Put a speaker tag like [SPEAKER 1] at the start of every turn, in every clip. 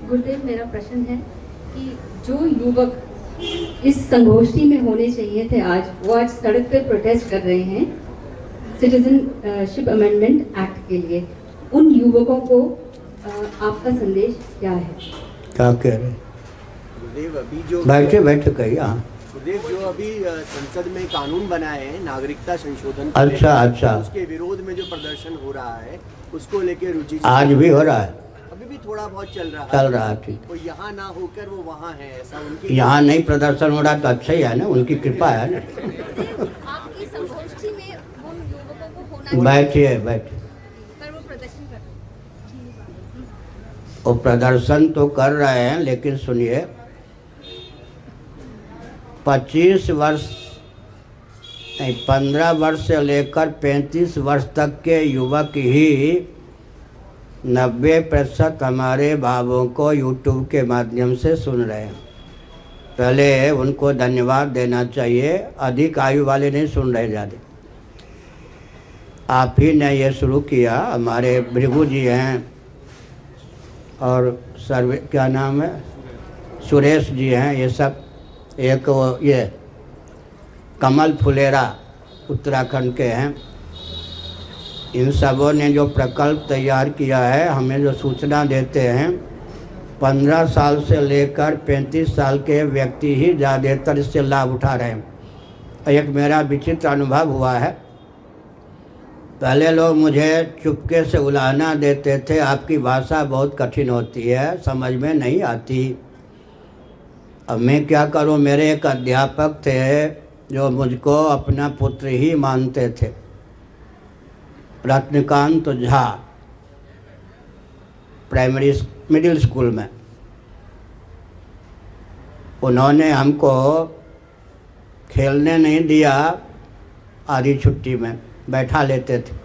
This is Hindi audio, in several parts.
[SPEAKER 1] गुरुदेव, मेरा प्रश्न है कि जो युवक इस संगोष्ठी में होने चाहिए थे आज, वो आज सड़क पे प्रोटेस्ट कर रहे हैं सिटीजनशिप अमेंडमेंट एक्ट के लिए। उन युवकों को आपका संदेश क्या है?
[SPEAKER 2] क्या कह रहे?
[SPEAKER 3] गुरुदेव, अभी जो
[SPEAKER 2] बैठे कहिए। हाँ
[SPEAKER 3] गुरुदेव, जो अभी संसद में कानून बनाए हैं नागरिकता संशोधन,
[SPEAKER 2] अच्छा
[SPEAKER 3] उसके विरोध में जो प्रदर्शन हो रहा है उसको लेकर रुचि
[SPEAKER 2] आज भी हो रहा है?
[SPEAKER 3] अभी भी थोड़ा बहुत चल रहा है।
[SPEAKER 2] ठीक।
[SPEAKER 3] तो यहाँ ना होकर वो वहाँ है, ऐसा उनकी
[SPEAKER 2] यहाँ नहीं प्रदर्शन हो रहा तो अच्छा ही है ना, उनकी कृपा है ना।
[SPEAKER 1] आपकी संगोष्ठी में उन युवकों को होना
[SPEAKER 2] बैठिए
[SPEAKER 1] पर वो प्रदर्शन कर रहे हैं।
[SPEAKER 2] वो प्रदर्शन तो कर रहे हैं, लेकिन सुनिए, 25 वर्ष नहीं 15 वर्ष से लेकर 35 वर्ष तक के युवक ही 90% हमारे भावों को यूट्यूब के माध्यम से सुन रहे हैं। पहले उनको धन्यवाद देना चाहिए। अधिक आयु वाले नहीं सुन रहे ज़्यादा। आप ही ने ये शुरू किया। हमारे भृगु जी हैं और सर्वे क्या नाम है, सुरेश जी हैं, ये सब। एक ये कमल फुलेरा उत्तराखंड के हैं। इन सबों ने जो प्रकल्प तैयार किया है, हमें जो सूचना देते हैं, 15 साल से लेकर 35 साल के व्यक्ति ही ज़्यादातर इससे लाभ उठा रहे हैं। एक मेरा विचित्र अनुभव हुआ है। पहले लोग मुझे चुपके से उलाहना देते थे, आपकी भाषा बहुत कठिन होती है, समझ में नहीं आती। अब मैं क्या करूं? मेरे एक अध्यापक थे जो मुझको अपना पुत्र ही मानते थे, रत्नकांत झा, मिडिल स्कूल में। उन्होंने हमको खेलने नहीं दिया, आधी छुट्टी में बैठा लेते थे,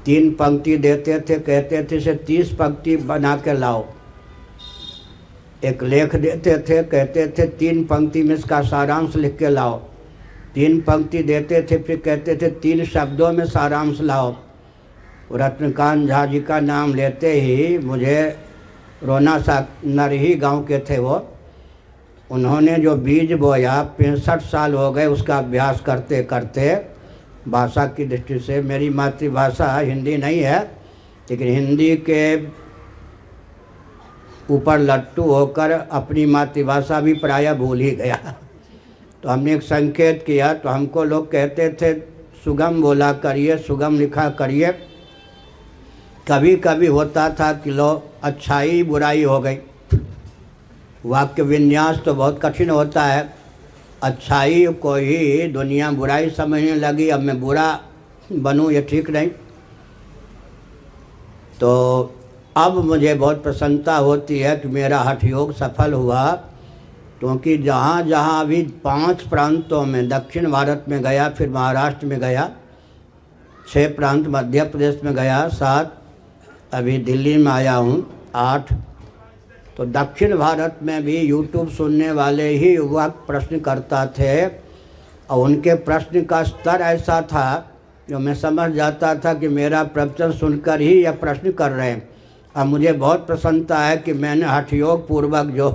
[SPEAKER 2] 3 पंक्ति देते थे, कहते थे से 30 पंक्ति बना के लाओ। एक लेख देते थे, कहते थे 3 पंक्ति में इसका सारांश लिख के लाओ। 3 पंक्ति देते थे, फिर कहते थे 3 शब्दों में सारांश लाओ। रत्नकांत झा जी का नाम लेते ही मुझे रोना सा, नरही गांव के थे वो। उन्होंने जो बीज बोया, 65 साल हो गए उसका अभ्यास करते करते। भाषा की दृष्टि से मेरी मातृभाषा हिंदी नहीं है, लेकिन हिंदी के ऊपर लट्टू होकर अपनी मातृभाषा भी प्रायः भूल ही गया। तो हमने एक संकेत किया, तो हमको लोग कहते थे सुगम बोला करिए, सुगम लिखा करिए। कभी कभी होता था कि लो अच्छाई बुराई हो गई। वाक्य विन्यास तो बहुत कठिन होता है। अच्छाई को ही दुनिया बुराई समझने लगी, अब मैं बुरा बनूं ये ठीक नहीं। तो अब मुझे बहुत प्रसन्नता होती है कि मेरा हठ योग सफल हुआ, क्योंकि जहाँ जहाँ अभी 5 प्रांतों में, दक्षिण भारत में गया, फिर महाराष्ट्र में गया, 6 प्रांत मध्य प्रदेश में गया, 7 अभी दिल्ली में आया हूँ, 8। तो दक्षिण भारत में भी यूट्यूब सुनने वाले ही युवक प्रश्न करता थे, और उनके प्रश्न का स्तर ऐसा था जो मैं समझ जाता था कि मेरा प्रवचन सुनकर ही यह प्रश्न कर रहे हैं। अब मुझे बहुत प्रसन्नता है कि मैंने हठयोग पूर्वक जो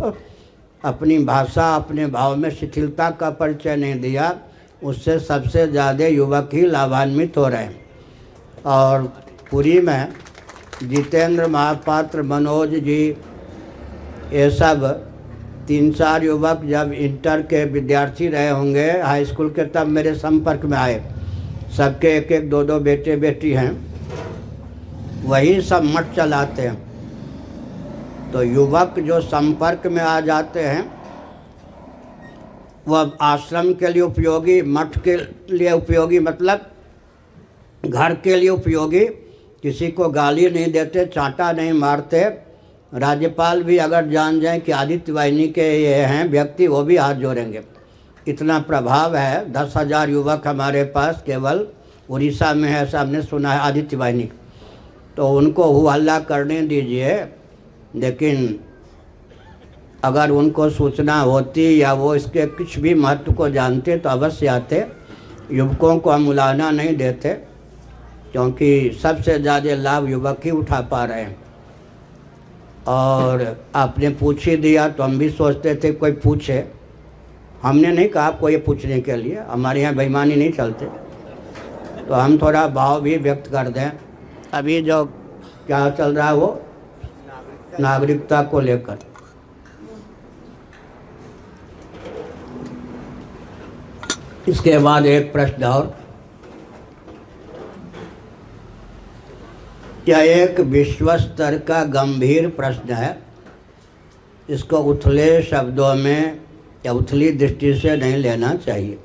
[SPEAKER 2] अपनी भाषा, अपने भाव में शिथिलता का परिचय नहीं दिया, उससे सबसे ज़्यादा युवक ही लाभान्वित हो रहे हैं। और पुरी में जितेंद्र महापात्र, मनोज जी, ये सब 3-4 युवक जब इंटर के विद्यार्थी रहे होंगे, हाई स्कूल के, तब मेरे संपर्क में आए। सबके 1-1, 2-2 बेटे बेटी हैं, वही सब मठ चलाते हैं। तो युवक जो संपर्क में आ जाते हैं, वह आश्रम के लिए उपयोगी, मठ के लिए उपयोगी, मतलब घर के लिए उपयोगी। किसी को गाली नहीं देते, चांटा नहीं मारते। राज्यपाल भी अगर जान जाएं कि आदित्य वाहिनी के ये हैं व्यक्ति, वो भी हाथ जोड़ेंगे। इतना प्रभाव है। 10,000 युवक हमारे पास केवल उड़ीसा में है, ऐसा हमने सुना है, आदित्य वाहिनी। तो उनको हु हल्ला करने दीजिए, लेकिन अगर उनको सूचना होती या वो इसके कुछ भी महत्व को जानते तो अवश्य आते। युवकों को हम उलाहना नहीं देते, क्योंकि सबसे ज़्यादा लाभ युवक ही उठा पा रहे हैं। और आपने पूछ ही दिया तो हम भी सोचते थे कोई पूछे। हमने नहीं कहा आपको ये पूछने के लिए, हमारे यहाँ बेईमानी नहीं चलते, तो हम थोड़ा भाव भी व्यक्त कर दें। अभी जो क्या चल रहा है वो नागरिकता को लेकर, इसके बाद एक प्रश्न और, यह एक विश्व स्तर का गंभीर प्रश्न है। इसको उथले शब्दों में या उथली दृष्टि से नहीं लेना चाहिए।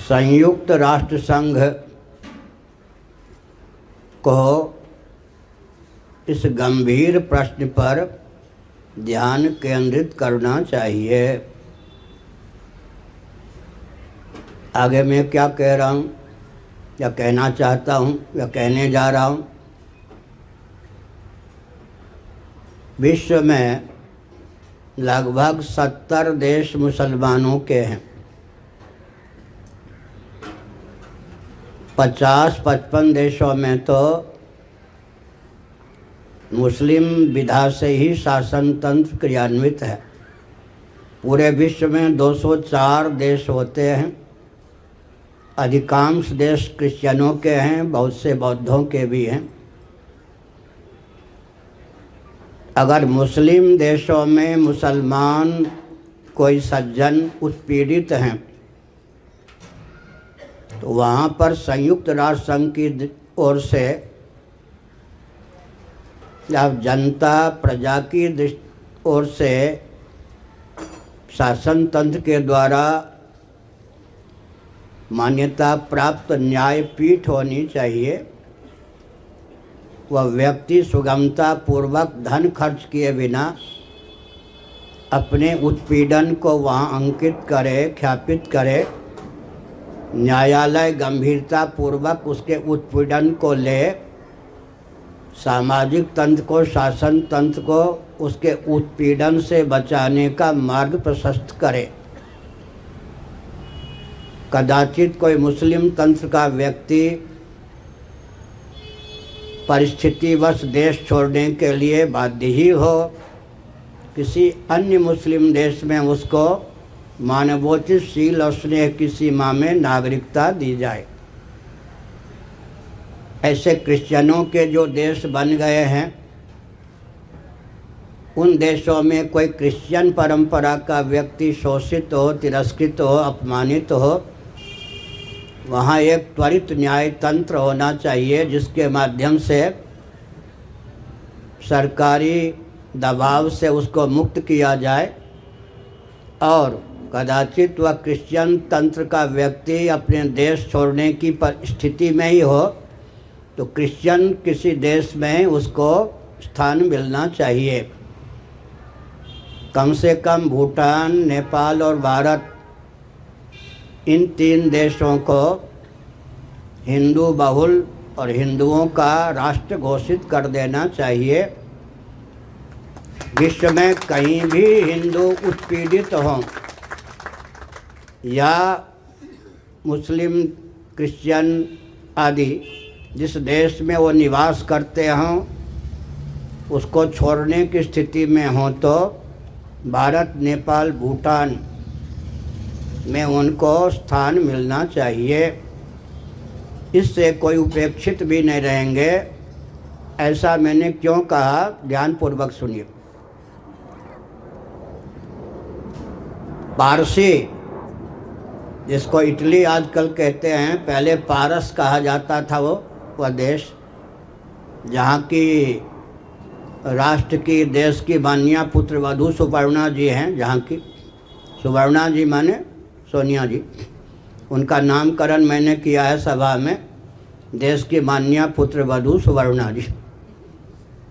[SPEAKER 2] संयुक्त राष्ट्र संघ को इस गंभीर प्रश्न पर ध्यान केंद्रित करना चाहिए। आगे मैं क्या कह रहा हूँ या कहना चाहता हूँ या कहने जा रहा हूँ, विश्व में लगभग 70 देश मुसलमानों के हैं। 50-55 देशों में तो मुस्लिम विधा से ही शासन तंत्र क्रियान्वित है। पूरे विश्व में 204 देश होते हैं। अधिकांश देश क्रिश्चियनों के हैं, बहुत से बौद्धों के भी हैं। अगर मुस्लिम देशों में मुसलमान कोई सज्जन उत्पीड़ित हैं तो वहाँ पर संयुक्त राष्ट्र संघ की ओर से या जनता प्रजा की ओर से शासन तंत्र के द्वारा मान्यता प्राप्त न्यायपीठ होनी चाहिए। वह व्यक्ति सुगमता पूर्वक धन खर्च किए बिना अपने उत्पीड़न को वहाँ अंकित करे, ख्यापित करे। न्यायालय गंभीरता पूर्वक उसके उत्पीड़न को ले, सामाजिक तंत्र को, शासन तंत्र को उसके उत्पीड़न से बचाने का मार्ग प्रशस्त करे। कदाचित कोई मुस्लिम तंत्र का व्यक्ति परिस्थितिवश देश छोड़ने के लिए बाध्य ही हो, किसी अन्य मुस्लिम देश में उसको मानवोचित शील और स्नेह की सीमा में नागरिकता दी जाए। ऐसे क्रिश्चियनों के जो देश बन गए हैं, उन देशों में कोई क्रिश्चियन परंपरा का व्यक्ति शोषित हो, तिरस्कृत हो, अपमानित हो, वहाँ एक त्वरित न्याय तंत्र होना चाहिए जिसके माध्यम से सरकारी दबाव से उसको मुक्त किया जाए। और कदाचित वह क्रिश्चियन तंत्र का व्यक्ति अपने देश छोड़ने की स्थिति में ही हो तो क्रिश्चियन किसी देश में उसको स्थान मिलना चाहिए। कम से कम भूटान, नेपाल और भारत, इन 3 देशों को हिंदू बहुल और हिंदुओं का राष्ट्र घोषित कर देना चाहिए। विश्व में कहीं भी हिंदू उत्पीड़ित हों या मुस्लिम, क्रिश्चियन आदि जिस देश में वो निवास करते हों उसको छोड़ने की स्थिति में हों तो भारत, नेपाल, भूटान में उनको स्थान मिलना चाहिए। इससे कोई उपेक्षित भी नहीं रहेंगे। ऐसा मैंने क्यों कहा, ध्यानपूर्वक सुनिए। पारसी, जिसको इटली आजकल कहते हैं, पहले पारस कहा जाता था, वह देश जहाँ की राष्ट्र की, देश की मान्या पुत्र वधू सुवर्णा जी हैं, जहाँ की सुवर्णा जी माने सोनिया जी, उनका नामकरण मैंने किया है सभा में, देश की मान्या पुत्र वधू सुवर्णा जी।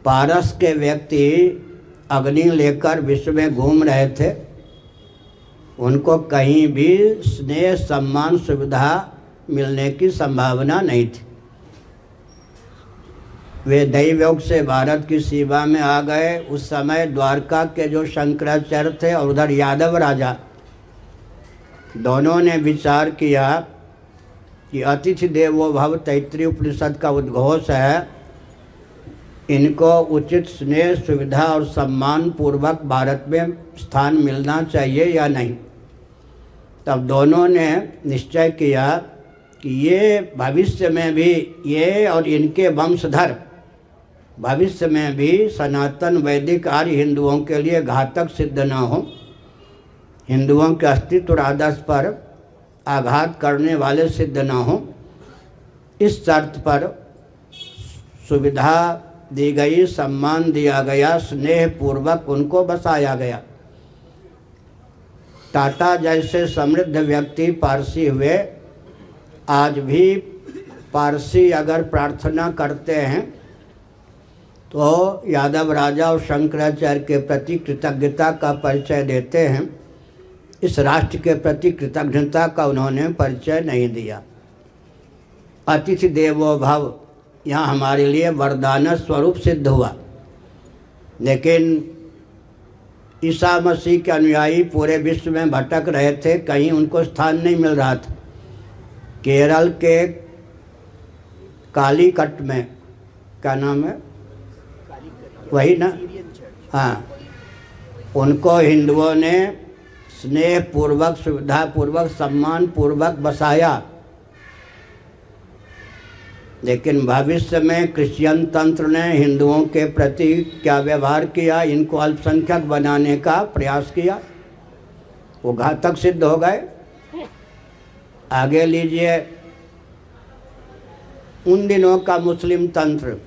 [SPEAKER 2] पारस के व्यक्ति अग्नि लेकर विश्व में घूम रहे थे। उनको कहीं भी स्नेह, सम्मान, सुविधा मिलने की संभावना नहीं थी। वे दैवयोग से भारत की सीमा में आ गए। उस समय द्वारका के जो शंकराचार्य थे और उधर यादव राजा, दोनों ने विचार किया कि अतिथि देवो भव, तैत्तिरीय उपनिषद का उद्घोष है इनको उचित स्नेह, सुविधा और सम्मान पूर्वक भारत में स्थान मिलना चाहिए या नहीं। तब दोनों ने निश्चय किया कि ये भविष्य में भी, ये और इनके वंशधर भविष्य में भी सनातन वैदिक आर्य हिंदुओं के लिए घातक सिद्ध न हो, हिंदुओं के अस्तित्व और आदर्श पर आघात करने वाले सिद्ध न हो। इस शर्त पर सुविधा दी गई, सम्मान दिया गया, स्नेह पूर्वक उनको बसाया गया। टाटा जैसे समृद्ध व्यक्ति पारसी हुए। आज भी पारसी अगर प्रार्थना करते हैं तो यादव राजा और शंकराचार्य के प्रति कृतज्ञता का परिचय देते हैं। इस राष्ट्र के प्रति कृतज्ञता का उन्होंने परिचय नहीं दिया। अतिथि देवो भव यहाँ हमारे लिए वरदान स्वरूप सिद्ध हुआ। लेकिन ईसा मसीह के अनुयायी पूरे विश्व में भटक रहे थे, कहीं उनको स्थान नहीं मिल रहा था। केरल के कालीकट में, क्या नाम है, वही ना, हाँ, उनको हिंदुओं ने स्नेह पूर्वक, सुविधा पूर्वक, सम्मान पूर्वक बसाया। लेकिन भविष्य में क्रिश्चियन तंत्र ने हिंदुओं के प्रति क्या व्यवहार किया, इनको अल्पसंख्यक बनाने का प्रयास किया, वो घातक सिद्ध हो गए। आगे लीजिए, उन दिनों का मुस्लिम तंत्र।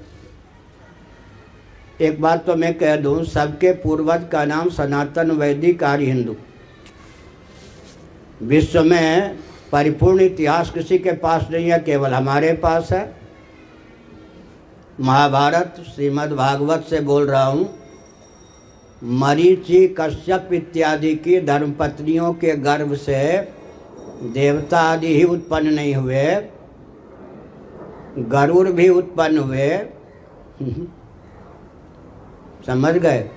[SPEAKER 2] एक बात तो मैं कह दूं, सबके पूर्वज का नाम सनातन वैदिक आर्य हिंदू। विश्व में परिपूर्ण इतिहास किसी के पास नहीं है, केवल हमारे पास है। महाभारत, श्रीमद् भागवत से बोल रहा हूँ। मरीचि, कश्यप इत्यादि की धर्मपत्नियों के गर्भ से देवता आदि ही उत्पन्न नहीं हुए, गरुड़ भी उत्पन्न हुए, समझ गए,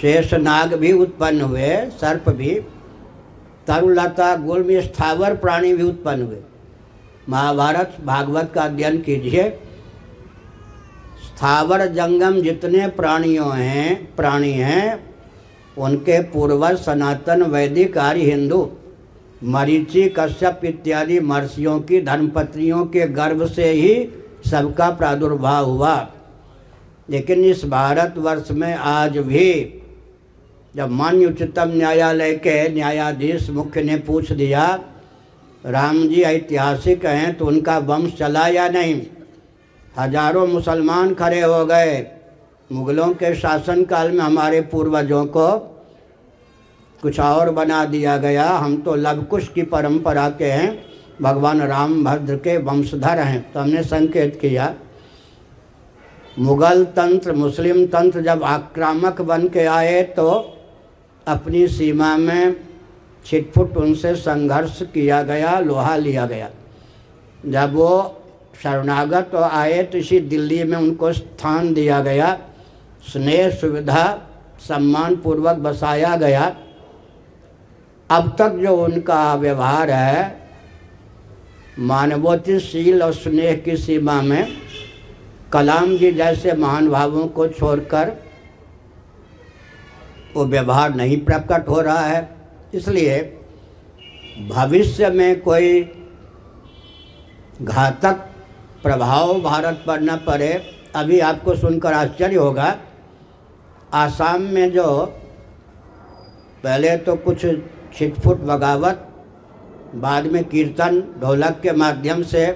[SPEAKER 2] शेषनाग भी उत्पन्न हुए, सर्प भी, तरुलता, गुल्म, स्थावर प्राणी भी उत्पन्न हुए। महाभारत भागवत का अध्ययन कीजिए। स्थावर जंगम जितने प्राणी हैं उनके पूर्वज सनातन वैदिक आर्य हिंदू, मरीचि, कश्यप इत्यादि महर्षियों की धर्मपत्नियों के गर्भ से ही सबका प्रादुर्भाव हुआ। लेकिन इस भारतवर्ष में आज भी जब माननीय उच्चतम न्यायालय के न्यायाधीश मुख्य ने पूछ दिया राम जी ऐतिहासिक हैं तो उनका वंश चला या नहीं, हजारों मुसलमान खड़े हो गए। मुगलों के शासनकाल में हमारे पूर्वजों को कुछ और बना दिया गया, हम तो लवकुश की परंपरा के हैं, भगवान राम भद्र के वंशधर हैं। तो हमने संकेत किया मुगल तंत्र, मुस्लिम तंत्र जब आक्रामक बन के आए तो अपनी सीमा में छिटपुट उनसे संघर्ष किया गया, लोहा लिया गया। जब वो शरणागत आए तो इसी दिल्ली में उनको स्थान दिया गया, स्नेह, सुविधा, सम्मान पूर्वक बसाया गया। अब तक जो उनका व्यवहार है मानवोचित और स्नेह की सीमा में, कलाम जी जैसे महान भावों को छोड़कर वो व्यवहार नहीं प्रकट हो रहा है। इसलिए भविष्य में कोई घातक प्रभाव भारत पर न पड़े। अभी आपको सुनकर आश्चर्य होगा, आसाम में जो पहले तो कुछ छिटफुट बगावत, बाद में कीर्तन ढोलक के माध्यम से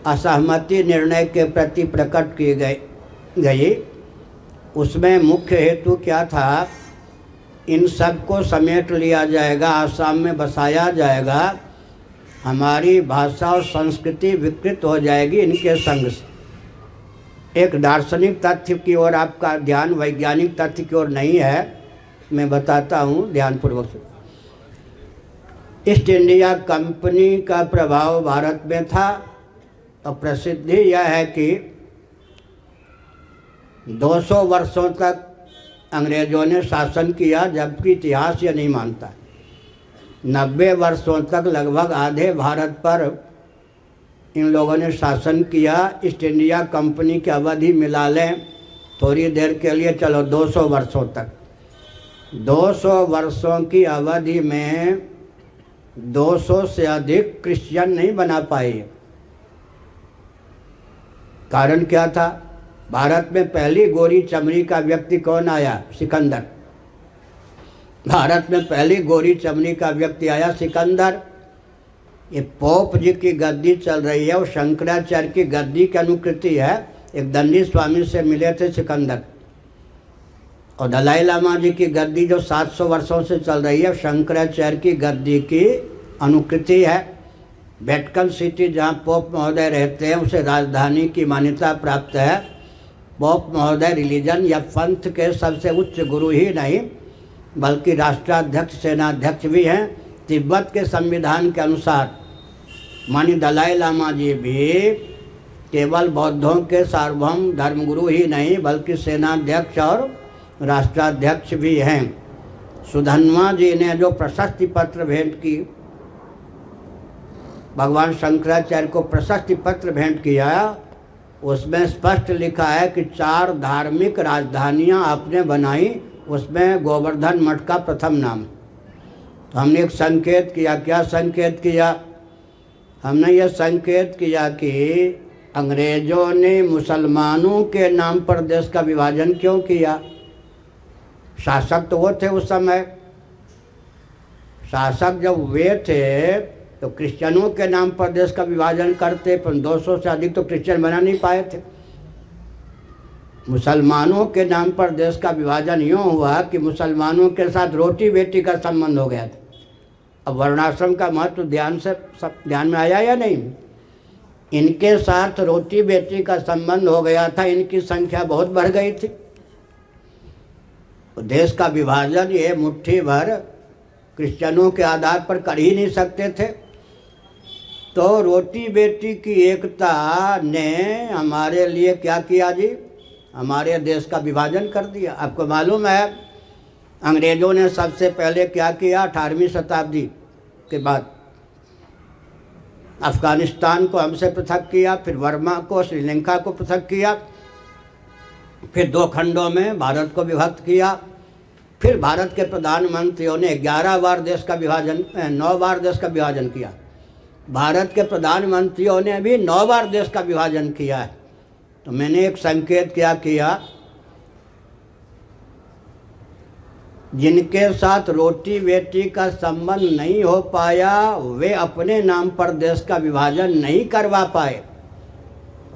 [SPEAKER 2] असहमति निर्णय के प्रति प्रकट की गई, उसमें मुख्य हेतु क्या था, इन सब को समेट लिया जाएगा, आसाम में बसाया जाएगा, हमारी भाषा और संस्कृति विकृत हो जाएगी इनके संग से। एक दार्शनिक तथ्य की ओर आपका ध्यान वैज्ञानिक तथ्य की ओर नहीं है, मैं बताता हूँ ध्यानपूर्वक से। ईस्ट इंडिया कंपनी का प्रभाव भारत में था और प्रसिद्धि यह है कि 200 वर्षों तक अंग्रेज़ों ने शासन किया, जबकि इतिहास यह नहीं मानता। 90 वर्षों तक लगभग आधे भारत पर इन लोगों ने शासन किया। ईस्ट इंडिया कंपनी की अवधि मिला लें थोड़ी देर के लिए, चलो 200 वर्षों तक। 200 वर्षों की अवधि में 200 से अधिक क्रिश्चियन नहीं बना पाए। कारण क्या था? भारत में पहली गोरी चमड़ी का व्यक्ति कौन आया? सिकंदर। भारत में पहली गोरी चमड़ी का व्यक्ति आया सिकंदर। ये पोप जी की गद्दी चल रही है, और शंकराचार्य की गद्दी की अनुकृति है। एक दंडी स्वामी से मिले थे सिकंदर। और दलाई लामा जी की गद्दी जो 700 वर्षों से चल रही है, शंकराचार्य की गद्दी की अनुकृति है। वेटिकन सिटी जहाँ पोप महोदय रहते हैं उसे राजधानी की मान्यता प्राप्त है। पोप महोदय रिलीजन या पंथ के सबसे उच्च गुरु ही नहीं बल्कि राष्ट्राध्यक्ष, सेनाध्यक्ष भी हैं। तिब्बत के संविधान के अनुसार मानी दलाई लामा जी भी केवल बौद्धों के सार्वभौम धर्मगुरु ही नहीं बल्कि सेनाध्यक्ष और राष्ट्राध्यक्ष भी हैं। सुधन्वा जी ने जो प्रशस्ति पत्र भेंट की, भगवान शंकराचार्य को प्रशस्ति पत्र भेंट किया, उसमें स्पष्ट लिखा है कि 4 धार्मिक राजधानियां आपने बनाई, उसमें गोवर्धन मठ का प्रथम नाम। तो हमने एक संकेत किया। क्या संकेत किया? हमने यह संकेत किया कि अंग्रेजों ने मुसलमानों के नाम पर देश का विभाजन क्यों किया? शासक तो वो थे उस समय। शासक जब वे थे तो क्रिश्चियनों के नाम पर देश का विभाजन करते, पर 200 से अधिक तो क्रिश्चियन बना नहीं पाए थे। मुसलमानों के नाम पर देश का विभाजन यूँ हुआ कि मुसलमानों के साथ रोटी बेटी का संबंध हो गया था। अब वर्णाश्रम का महत्व ध्यान में आया या नहीं? इनके साथ रोटी बेटी का संबंध हो गया था, इनकी संख्या बहुत बढ़ गई थी। देश का विभाजन ये मुट्ठी भर क्रिश्चियनों के आधार पर कर ही नहीं सकते थे। तो रोटी बेटी की एकता ने हमारे लिए क्या किया जी? हमारे देश का विभाजन कर दिया। आपको मालूम है अंग्रेज़ों ने सबसे पहले क्या किया? 18वीं शताब्दी के बाद अफ़गानिस्तान को हमसे पृथक किया, फिर वर्मा को, श्रीलंका को पृथक किया, फिर 2 खंडों में भारत को विभक्त किया। फिर भारत के प्रधानमंत्रियों ने 11 बार देश का विभाजन 9 बार देश का विभाजन किया। भारत के प्रधानमंत्रियों ने भी 9 बार देश का विभाजन किया है। तो मैंने एक संकेत क्या किया? जिनके साथ रोटी बेटी का संबंध नहीं हो पाया वे अपने नाम पर देश का विभाजन नहीं करवा पाए।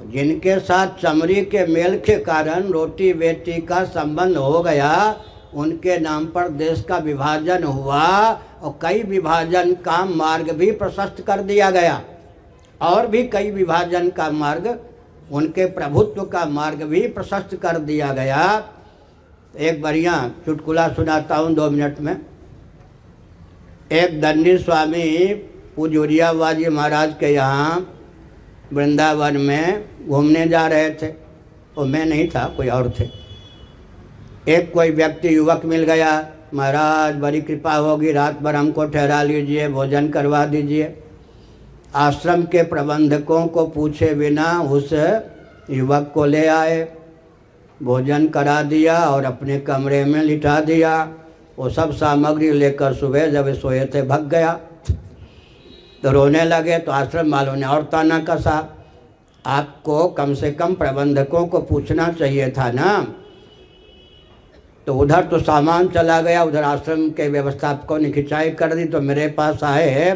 [SPEAKER 2] जिनके साथ चमड़ी के मेल के कारण रोटी बेटी का संबंध हो गया उनके नाम पर देश का विभाजन हुआ, और कई विभाजन का मार्ग भी प्रशस्त कर दिया गया, और भी कई विभाजन का मार्ग, उनके प्रभुत्व का मार्ग भी प्रशस्त कर दिया गया। एक बढ़िया चुटकुला सुनाता हूँ 2 मिनट में। एक दंडी स्वामी पूज्य उड़ियाबाजी महाराज के यहाँ वृंदावन में घूमने जा रहे थे। वो मैं नहीं था, कोई और थे। एक कोई व्यक्ति युवक मिल गया, महाराज बड़ी कृपा होगी, रात भर हमको ठहरा लीजिए, भोजन करवा दीजिए। आश्रम के प्रबंधकों को पूछे बिना उस युवक को ले आए, भोजन करा दिया और अपने कमरे में लिटा दिया। वो सब सामग्री लेकर सुबह जब सोए थे भग गया। तो रोने लगे तो आश्रम वालों ने और ताना कसा, आपको कम से कम प्रबंधकों को पूछना चाहिए था ना। तो उधर तो सामान चला गया, उधर आश्रम के व्यवस्थापकों ने खिंचाई कर दी। तो मेरे पास आए,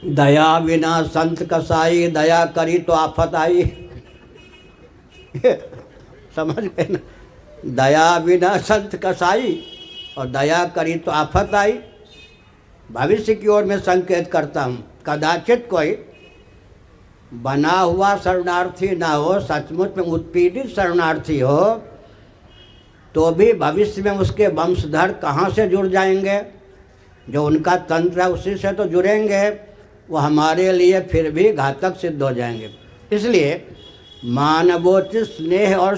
[SPEAKER 2] दया बिना संत कसाई, दया करी तो आफत आई। समझ गए ना? दया बिना संत कसाई और दया करी तो आफत आई। भविष्य की ओर मैं संकेत करता हूँ। कदाचित कोई बना हुआ शरणार्थी ना हो, सचमुच में उत्पीड़ित शरणार्थी हो, तो भी भविष्य में उसके वंशधर कहाँ से जुड़ जाएंगे? जो उनका तंत्र है उसी से तो जुड़ेंगे। वो हमारे लिए फिर भी घातक सिद्ध हो जाएंगे। इसलिए मानवोचित स्नेह और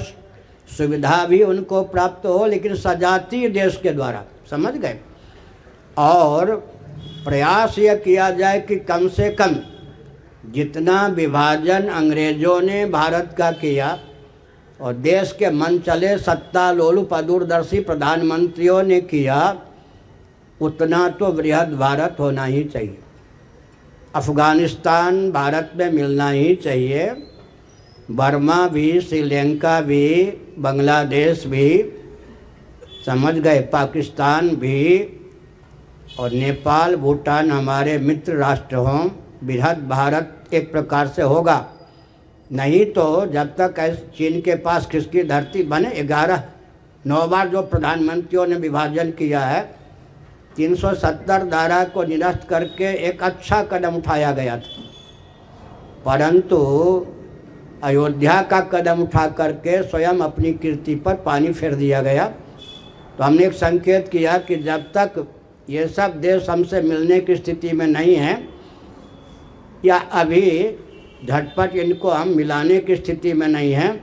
[SPEAKER 2] सुविधा भी उनको प्राप्त हो, लेकिन सजातीय देश के द्वारा। समझ गए? और प्रयास यह किया जाए कि कम से कम जितना विभाजन अंग्रेजों ने भारत का किया और देश के मन चले सत्ता लोलुप अदूरदर्शी प्रधानमंत्रियों ने किया, उतना तो बृहद भारत होना ही चाहिए। अफ़गानिस्तान भारत में मिलना ही चाहिए, बर्मा भी, श्रीलंका भी, बांग्लादेश भी, समझ गए, पाकिस्तान भी, और नेपाल भूटान हमारे मित्र राष्ट्र हों। बृहद भारत एक प्रकार से होगा। नहीं तो जब तक चीन के पास खिसकी धरती बने, 9 बार जो प्रधानमंत्रियों ने विभाजन किया है, 370 धारा को निरस्त करके एक अच्छा कदम उठाया गया था, परंतु अयोध्या का कदम उठा करके स्वयं अपनी कीर्ति पर पानी फेर दिया गया। तो हमने एक संकेत किया कि जब तक ये सब देश हमसे मिलने की स्थिति में नहीं है या अभी झटपट इनको हम मिलाने की स्थिति में नहीं हैं,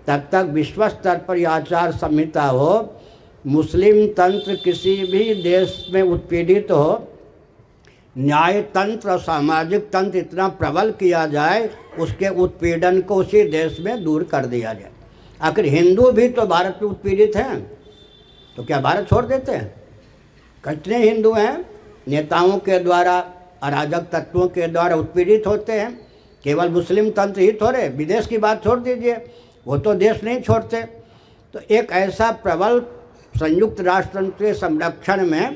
[SPEAKER 2] तब तक विश्व स्तर पर यह आचार संहिता हो, मुस्लिम तंत्र किसी भी देश में उत्पीड़ित हो, न्याय तंत्र और सामाजिक तंत्र इतना प्रबल किया जाए, उसके उत्पीड़न को उसी देश में दूर कर दिया जाए। आखिर हिंदू भी तो भारत में उत्पीड़ित हैं, तो क्या भारत छोड़ देते हैं? कितने हिंदू हैं नेताओं के द्वारा, अराजक तत्वों के द्वारा उत्पीड़ित होते हैं। केवल मुस्लिम तंत्र ही थोड़े, विदेश की बात छोड़ दीजिए, वो तो देश नहीं छोड़ते। तो एक ऐसा प्रबल संयुक्त राष्ट्र तंत्र के संरक्षण में,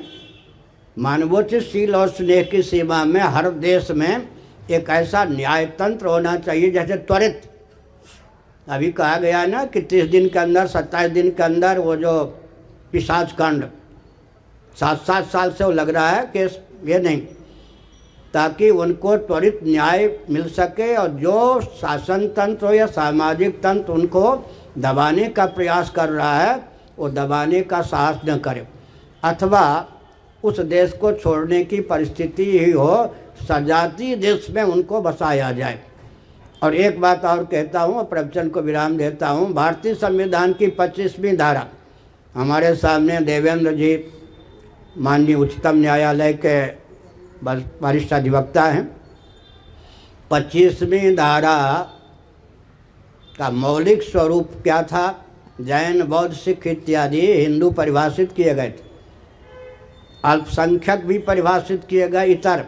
[SPEAKER 2] मानवोचित शील और स्नेह की सीमा में, हर देश में एक ऐसा न्याय तंत्र होना चाहिए जैसे त्वरित अभी कहा गया ना कि 30 दिन के अंदर, 27 दिन के अंदर वो जो पिशाच कांड 7-7 साल से वो लग रहा है केस, ये नहीं, ताकि उनको त्वरित न्याय मिल सके और जो शासन तंत्र हो या सामाजिक तंत्र उनको दबाने का प्रयास कर रहा है, वो दबाने का साहस न करे, अथवा उस देश को छोड़ने की परिस्थिति ही हो, सजाती देश में उनको बसाया जाए। और एक बात और कहता हूँ, प्रवचन को विराम देता हूँ। भारतीय संविधान की 25वीं धारा, हमारे सामने देवेंद्र जी माननीय उच्चतम न्यायालय के वरिष्ठ अधिवक्ता हैं। 25वीं धारा का मौलिक स्वरूप क्या था? जैन, बौद्ध, सिख इत्यादि हिंदू परिभाषित किए गए थे, अल्पसंख्यक भी परिभाषित किए गए, इतर,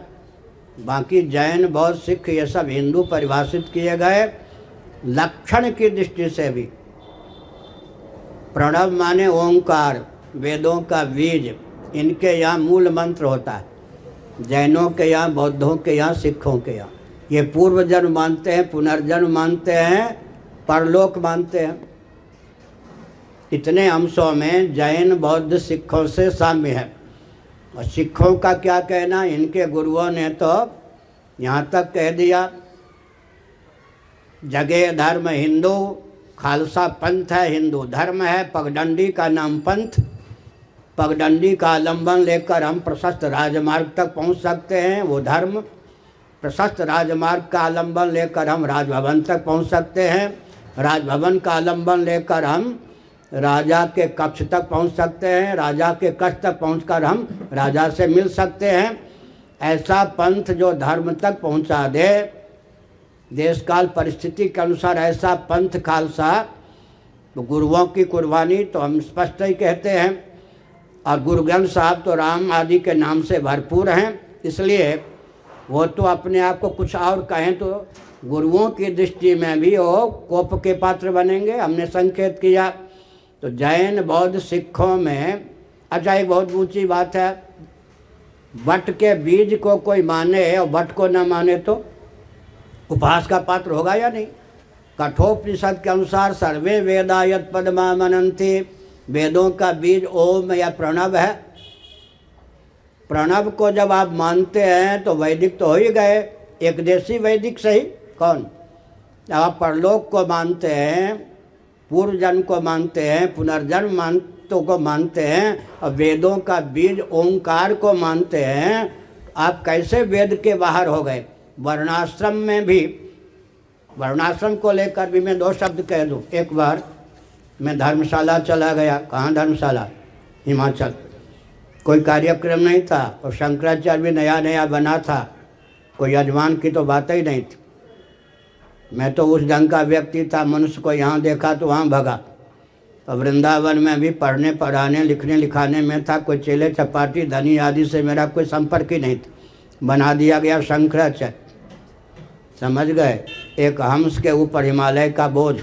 [SPEAKER 2] बाकी जैन, बौद्ध, सिख ये सब हिंदू परिभाषित किए गए। लक्षण की दृष्टि से भी प्रणव माने ओंकार, वेदों का बीज, इनके यहाँ मूल मंत्र होता है। जैनों के यहाँ, बौद्धों के यहाँ, सिखों के यहाँ ये पूर्व जन्म मानते हैं, पुनर्जन्म मानते हैं, परलोक मानते हैं। इतने अंशों में जैन, बौद्ध, सिखों से साम्य है। और सिखों का क्या कहना, इनके गुरुओं ने तो यहाँ तक कह दिया, जगह धर्म हिंदू, खालसा पंथ है, हिंदू धर्म है, पगडंडी का नाम पंथ, पगडंडी का आलंबन लेकर हम प्रशस्त राजमार्ग तक पहुँच सकते हैं, वो धर्म, प्रशस्त राजमार्ग का आलंबन लेकर हम राजभवन तक पहुँच सकते हैं, राजभवन का आलंबन लेकर हम राजा के कक्ष तक पहुंच सकते हैं, राजा के कक्ष तक पहुंचकर हम राजा से मिल सकते हैं। ऐसा पंथ जो धर्म तक पहुंचा दे, देश काल परिस्थिति के अनुसार ऐसा पंथ खालसा, तो गुरुओं की कुर्बानी तो हम स्पष्ट ही कहते हैं। और गुरु ग्रंथ साहब तो राम आदि के नाम से भरपूर हैं, इसलिए वो तो अपने आप को कुछ और कहें तो गुरुओं की दृष्टि में भी वो कोप के पात्र बनेंगे। हमने संकेत किया। तो जैन, बौद्ध, सिखों में, अच्छा एक बहुत ऊंची बात है, वट के बीज को कोई माने और वट को न माने तो उपहास का पात्र होगा या नहीं? कठोपनिषद के अनुसार सर्वे वेदा यत् पदमा मनन्ति, वेदों का बीज ओम या प्रणव है। प्रणव को जब आप मानते हैं तो वैदिक तो हो ही गए, एक देशी वैदिक सही कौन? जब आप परलोक को मानते हैं, पूर्व जन्म को मानते हैं, पुनर्जन्म को मानते हैं और वेदों का बीज ओंकार को मानते हैं, आप कैसे वेद के बाहर हो गए? वर्णाश्रम में भी, वर्णाश्रम को लेकर भी मैं 2 शब्द कह दूँ। एक बार मैं धर्मशाला चला गया। कहाँ धर्मशाला? हिमाचल। कोई कार्यक्रम नहीं था और शंकराचार्य भी नया नया बना था, कोई यजमान की तो बात ही नहीं थी। मैं तो उस ढंग का व्यक्ति था, मनुष्य को यहाँ देखा तो वहाँ भगा। तो वृंदावन में भी पढ़ने पढ़ाने लिखने लिखाने में था, कोई चेले चपाटी धनी आदि से मेरा कोई संपर्क ही नहीं था। बना दिया गया शंकराचार्य, समझ गए, एक हंस के ऊपर हिमालय का बोझ,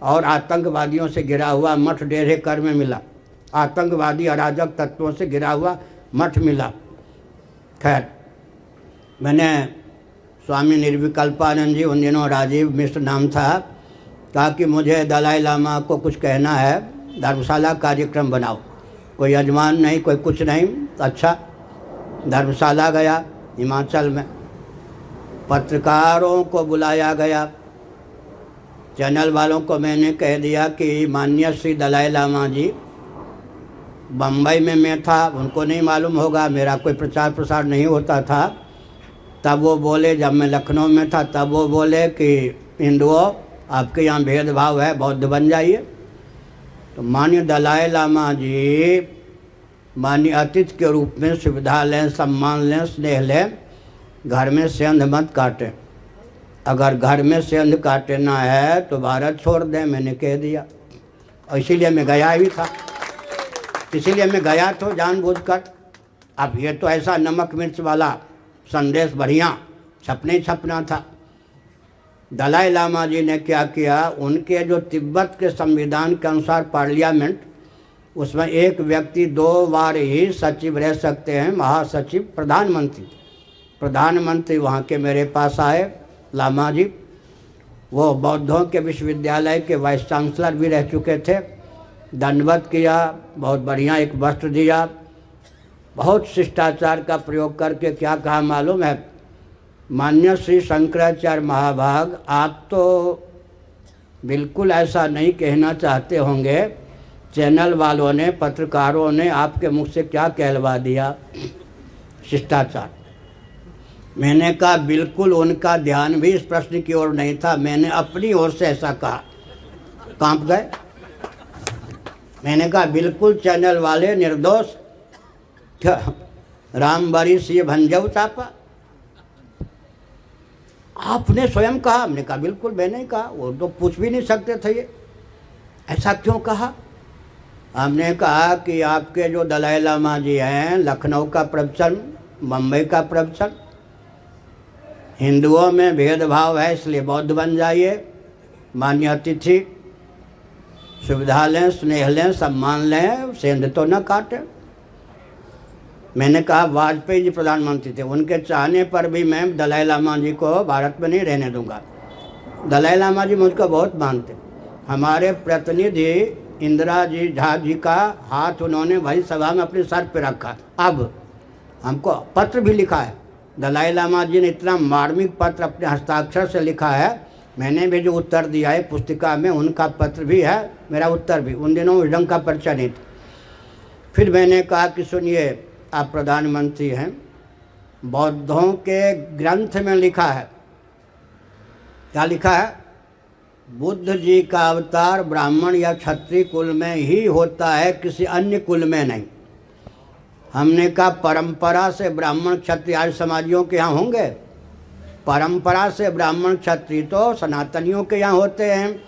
[SPEAKER 2] और आतंकवादियों से घिरा हुआ मठ 1.5 एकड़ में मिला, आतंकवादी अराजक तत्वों से घिरा हुआ मठ मिला। खैर, मैंने स्वामी निर्विकल्पानंद जी, उन दिनों राजीव मिश्र नाम था, कहा कि मुझे दलाई लामा को कुछ कहना है, धर्मशाला कार्यक्रम बनाओ। कोई यजमान नहीं, कोई कुछ नहीं। अच्छा, धर्मशाला गया हिमाचल में, पत्रकारों को बुलाया गया, चैनल वालों को मैंने कह दिया कि माननीय श्री दलाई लामा जी, बम्बई में मैं था, उनको नहीं मालूम होगा, मेरा कोई प्रचार प्रसार नहीं होता था। तब वो बोले, जब मैं लखनऊ में था तब वो बोले कि हिंदुओं, आपके यहाँ भेदभाव है, बौद्ध बन जाइए। तो माननीय दलाई लामा जी माननीय अतिथि के रूप में सुविधा लें, सम्मान लें, स्नेह लें, घर में सेंध मत काटें। अगर घर में सेंध काटना है तो भारत छोड़ दें, मैंने कह दिया। और इसीलिए मैं गया ही था, इसीलिए मैं गया तो जानबूझकर। अब ये तो ऐसा नमक मिर्च वाला संदेश बढ़िया छपने छपना था। दलाई लामा जी ने क्या किया, उनके जो तिब्बत के संविधान के अनुसार पार्लियामेंट, उसमें एक व्यक्ति 2 बार ही सचिव रह सकते हैं, महासचिव, प्रधानमंत्री। प्रधानमंत्री वहाँ के मेरे पास आए लामा जी, वो बौद्धों के विश्वविद्यालय के वाइस चांसलर भी रह चुके थे। दंडवत किया, बहुत बढ़िया एक वस्त्र दिया, बहुत शिष्टाचार का प्रयोग करके क्या कहा मालूम है, माननीय श्री शंकराचार्य महाभाग, आप तो बिल्कुल ऐसा नहीं कहना चाहते होंगे, चैनल वालों ने, पत्रकारों ने आपके मुख से क्या कहलवा दिया, शिष्टाचार। मैंने कहा बिल्कुल उनका ध्यान भी इस प्रश्न की ओर नहीं था, मैंने अपनी ओर से ऐसा कहा। कांप गए। मैंने कहा बिल्कुल चैनल वाले निर्दोष, राम बरी सी भंजऊ चापा, आपने स्वयं कहा। हमने कहा बिल्कुल मैंने ही कहा, वो तो पूछ भी नहीं सकते थे ये, ऐसा क्यों कहा। हमने कहा कि आपके जो दलाई लामा जी हैं, लखनऊ का प्रवचन, बम्बई का प्रवचन, हिंदुओं में भेदभाव है इसलिए बौद्ध बन जाइए, मान्य अतिथि, सुविधा लें, स्नेह लें, सम्मान लें, सेंध तो न काटें। मैंने कहा वाजपेयी जी प्रधानमंत्री थे, उनके चाहने पर भी मैं दलाई लामा जी को भारत में नहीं रहने दूंगा। दलाई लामा जी मुझको बहुत मानते। हमारे प्रतिनिधि इंदिरा जी झा जी का हाथ उन्होंने भाई सभा में अपने सर पे रखा। अब हमको पत्र भी लिखा है, दलाई लामा जी ने इतना मार्मिक पत्र अपने हस्ताक्षर से लिखा है, मैंने भी जो उत्तर दिया है पुस्तिका में, उनका पत्र भी है, मेरा उत्तर भी। उन दिनों उस ढंग का परिचय नहीं था। फिर मैंने कहा कि सुनिए, आप प्रधानमंत्री हैं, बौद्धों के ग्रंथ में लिखा है, क्या लिखा है, बुद्ध जी का अवतार ब्राह्मण या क्षत्रिय कुल में ही होता है, किसी अन्य कुल में नहीं। हमने कहा परंपरा से ब्राह्मण क्षत्रिय आर्य समाजियों के यहाँ होंगे, परंपरा से ब्राह्मण क्षत्रिय तो सनातनियों के यहाँ होते हैं।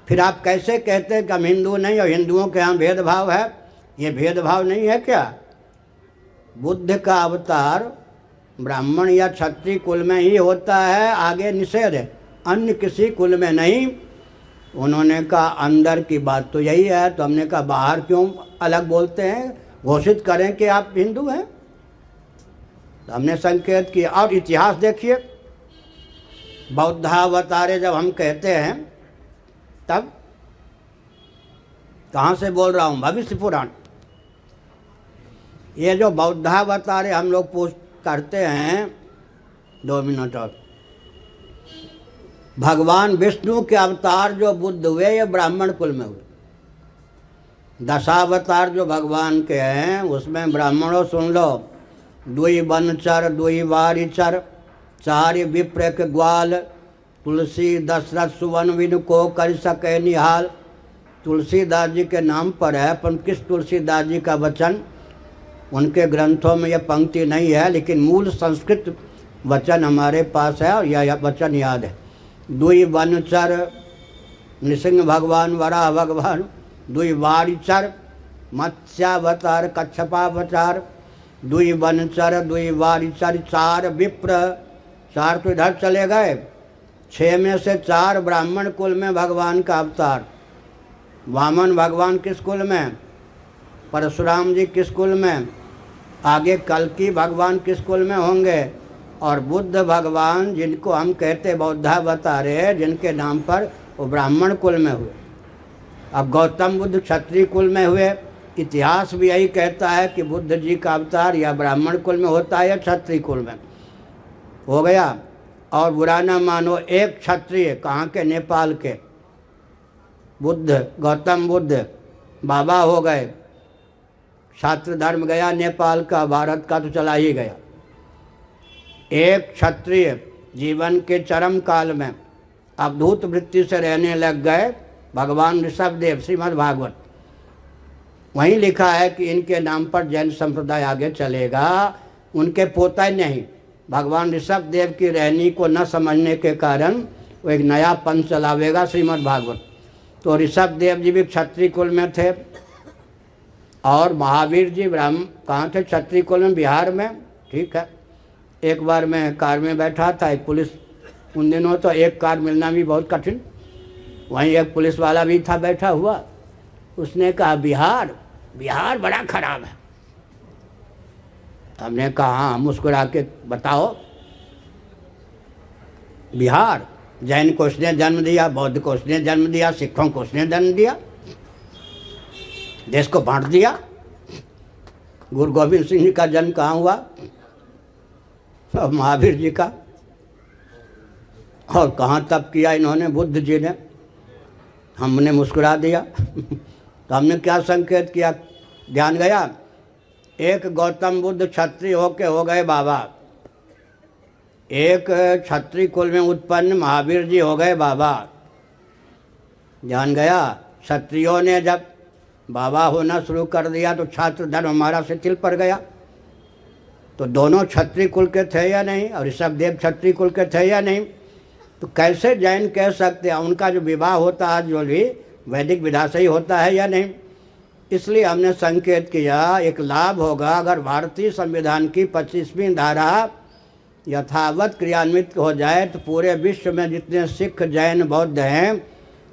[SPEAKER 2] फिर आप कैसे कहते हैं कि हम हिंदू नहीं और हिंदुओं के यहाँ भेदभाव है, ये भेदभाव नहीं है क्या। बुद्ध का अवतार ब्राह्मण या क्षत्रिय कुल में ही होता है, आगे निषेध है, अन्य किसी कुल में नहीं। उन्होंने कहा अंदर की बात तो यही है, तो हमने कहा बाहर क्यों अलग बोलते हैं, घोषित करें कि आप हिंदू हैं। तो हमने संकेत किया। और इतिहास देखिए, बौद्धावतारे जब हम कहते हैं तब कहाँ से बोल रहा हूँ, भविष्य पुराण। ये जो बौद्धावतारे हम लोग पूछ करते हैं, 2 मिनट और, भगवान विष्णु के अवतार जो बुद्ध हुए ये ब्राह्मण कुल में हुए। दशावतार जो भगवान के हैं उसमें ब्राह्मणों सुन लो, 2 बनचर 2 वारिचर 4 विप्र के ग्वाल, तुलसी दशरथ सुवन विन को कर सके निहाल। तुलसीदास जी के नाम पर है, पर किस तुलसीदास जी का वचन, उनके ग्रंथों में यह पंक्ति नहीं है, लेकिन मूल संस्कृत वचन हमारे पास है और यह वचन याद है। दुई वनचर नृसिंह भगवान वराह भगवान, दुई वारिचर मत्स्यावतार कच्छपावतार, दुई वनचर दुई वारिचर चार विप्र, चार तो इधर चले गए, 6 में से 4 ब्राह्मण कुल में भगवान का अवतार। वामन भगवान किस कुल में, परशुराम जी किस कुल में, आगे कल्कि भगवान किस कुल में होंगे, और बुद्ध भगवान जिनको हम कहते बौद्धावतार, जिनके नाम पर वो ब्राह्मण कुल में हुए। अब गौतम बुद्ध क्षत्रिय कुल में हुए, इतिहास भी यही कहता है कि बुद्ध जी का अवतार या ब्राह्मण कुल में होता है या क्षत्रिय कुल में हो गया। और बुरा ना मानो, एक क्षत्रिय कहाँ के, नेपाल के, बुद्ध गौतम बुद्ध बाबा हो गए, छात्र धर्म गया नेपाल का, भारत का तो चला ही गया। एक क्षत्रिय जीवन के चरम काल में अवधूत वृत्ति से रहने लग गए भगवान ऋषभदेव, श्रीमद् भागवत। वहीं लिखा है कि इनके नाम पर जैन संप्रदाय आगे चलेगा। उनके पोता नहीं, भगवान ऋषभदेव की रहनी को न समझने के कारण वो एक नया पंथ चलावेगा, श्रीमद् भागवत। तो ऋषभदेव जी भी क्षत्रिय कुल में थे, और महावीर जी ब्राह्मण कहाँ थे, क्षत्रिय कुल में, बिहार में। ठीक है, एक बार मैं कार में बैठा था, एक पुलिस, उन दिनों तो एक कार मिलना भी बहुत कठिन, वहीं एक पुलिस वाला भी था बैठा हुआ। उसने कहा बिहार, बिहार बड़ा खराब है। हमने कहा हाँ, मुस्कुरा के बताओ। बिहार, जैन को उसने जन्म दिया, बौद्ध को उसने जन्म दिया, सिखों को उसने जन्म दिया, देश को बांट दिया। गुरु गोविंद सिंह जी का जन्म कहाँ हुआ, और महावीर जी का, और कहाँ तप किया इन्होंने, बुद्ध जी ने। हमने मुस्कुरा दिया। तो हमने क्या संकेत किया, ध्यान गया। एक गौतम बुद्ध क्षत्रिय होके हो गए बाबा, एक क्षत्रिय कुल में उत्पन्न महावीर जी हो गए बाबा। ध्यान गया। क्षत्रियों ने जब बाबा होना शुरू कर दिया तो छात्र धर्म हमारा शिथिल पड़ गया। तो दोनों क्षत्रिय कुल के थे या नहीं, और ऋषभदेव क्षत्रिय कुल के थे या नहीं। तो कैसे जैन कह सकते हैं, उनका जो विवाह होता है जो भी वैदिक विधा से ही होता है या नहीं। इसलिए हमने संकेत किया, एक लाभ होगा अगर भारतीय संविधान की 25वीं धारा यथावत क्रियान्वित हो जाए, तो पूरे विश्व में जितने सिख जैन बौद्ध हैं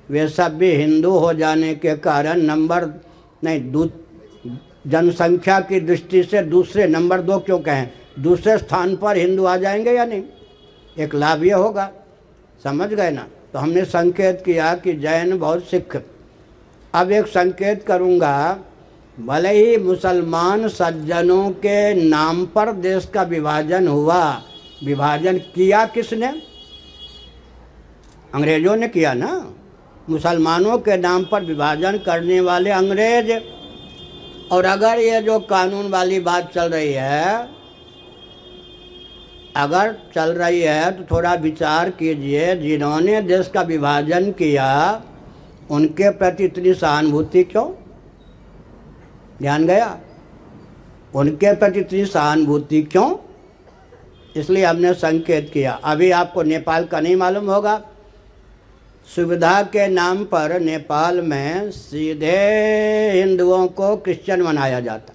[SPEAKER 2] वे सब भी हिंदू हो जाने के कारण नंबर नहीं, जनसंख्या की दृष्टि से दूसरे, नंबर 2 क्यों कहें, दूसरे स्थान पर हिंदू आ जाएंगे या नहीं। एक लाभ ये होगा, समझ गए ना। तो हमने संकेत किया कि जैन बहुत सिख। अब एक संकेत करूँगा, भले ही मुसलमान सज्जनों के नाम पर देश का विभाजन हुआ, विभाजन किया किसने, अंग्रेजों ने किया ना। मुसलमानों के नाम पर विभाजन करने वाले अंग्रेज। और अगर ये जो कानून वाली बात चल रही है, अगर चल रही है तो थोड़ा विचार कीजिए, जिन्होंने देश का विभाजन किया उनके प्रति इतनी सहानुभूति क्यों। ध्यान गया, उनके प्रति इतनी सहानुभूति क्यों। इसलिए हमने संकेत किया। अभी आपको नेपाल का नहीं मालूम होगा, सुविधा के नाम पर नेपाल में सीधे हिंदुओं को क्रिश्चियन बनाया जाता।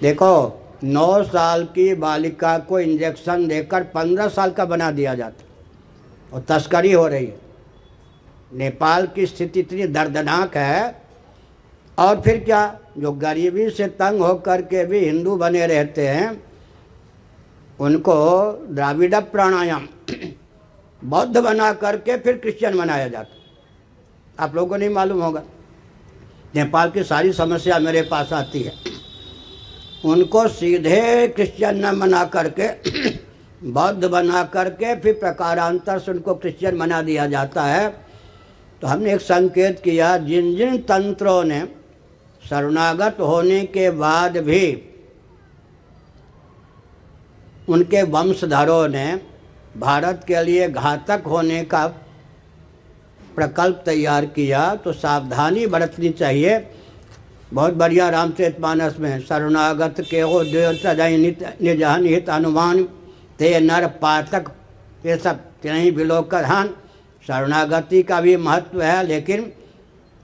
[SPEAKER 2] देखो, 9 साल की बालिका को इंजेक्शन देकर 15 साल का बना दिया जाता, और तस्करी हो रही है। नेपाल की स्थिति इतनी दर्दनाक है। और फिर क्या, जो गरीबी से तंग होकर के भी हिंदू बने रहते हैं, उनको द्राविड़ प्राणायाम बौद्ध बना करके फिर क्रिश्चियन बनाया जाता। आप लोगों को नहीं मालूम होगा। नेपाल की सारी समस्या मेरे पास आती है। उनको सीधे क्रिश्चियन न बना करके बौद्ध बना करके फिर प्रकारांतर से उनको क्रिश्चियन बना दिया जाता है। तो हमने एक संकेत किया, जिन जिन तंत्रों ने शरणागत होने के बाद भी उनके वंशधरों ने भारत के लिए घातक होने का प्रकल्प तैयार किया, तो सावधानी बरतनी चाहिए। बहुत बढ़िया रामचरितमानस में, शरणागत के हो देव सदाई नित निजहन हित अनुमान ते नर पातक ये सब तिनहि बिलोक का धान। शरणागति का भी महत्व है, लेकिन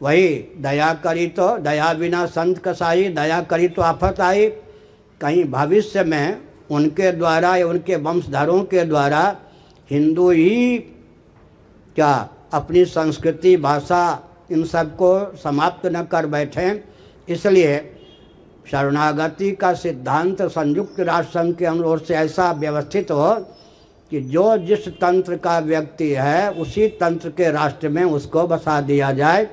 [SPEAKER 2] वही दया करी तो दया बिना संत कसाई, दया करी तो आफत आई। कहीं भविष्य में उनके द्वारा या उनके वंशधरों के द्वारा हिंदू ही क्या अपनी संस्कृति, भाषा इन सब को समाप्त न कर बैठें। इसलिए शरणागति का सिद्धांत संयुक्त राष्ट्र संघ के ओर से ऐसा व्यवस्थित हो कि जो जिस तंत्र का व्यक्ति है उसी तंत्र के राष्ट्र में उसको बसा दिया जाए।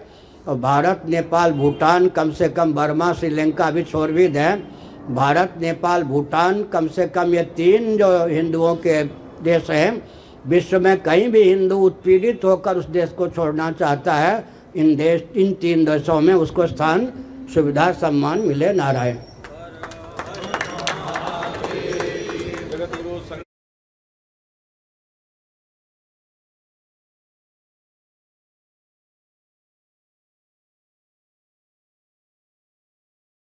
[SPEAKER 2] और भारत, नेपाल, भूटान, कम से कम बर्मा, श्रीलंका भी छोड़ भी दें, भारत, नेपाल, भूटान, कम से कम ये 3 जो हिंदुओं के देश हैं, विश्व में कहीं भी हिंदू उत्पीड़ित होकर उस देश को छोड़ना चाहता है, इन 3 देशों में उसको स्थान, सुविधा, सम्मान मिले। नारायण।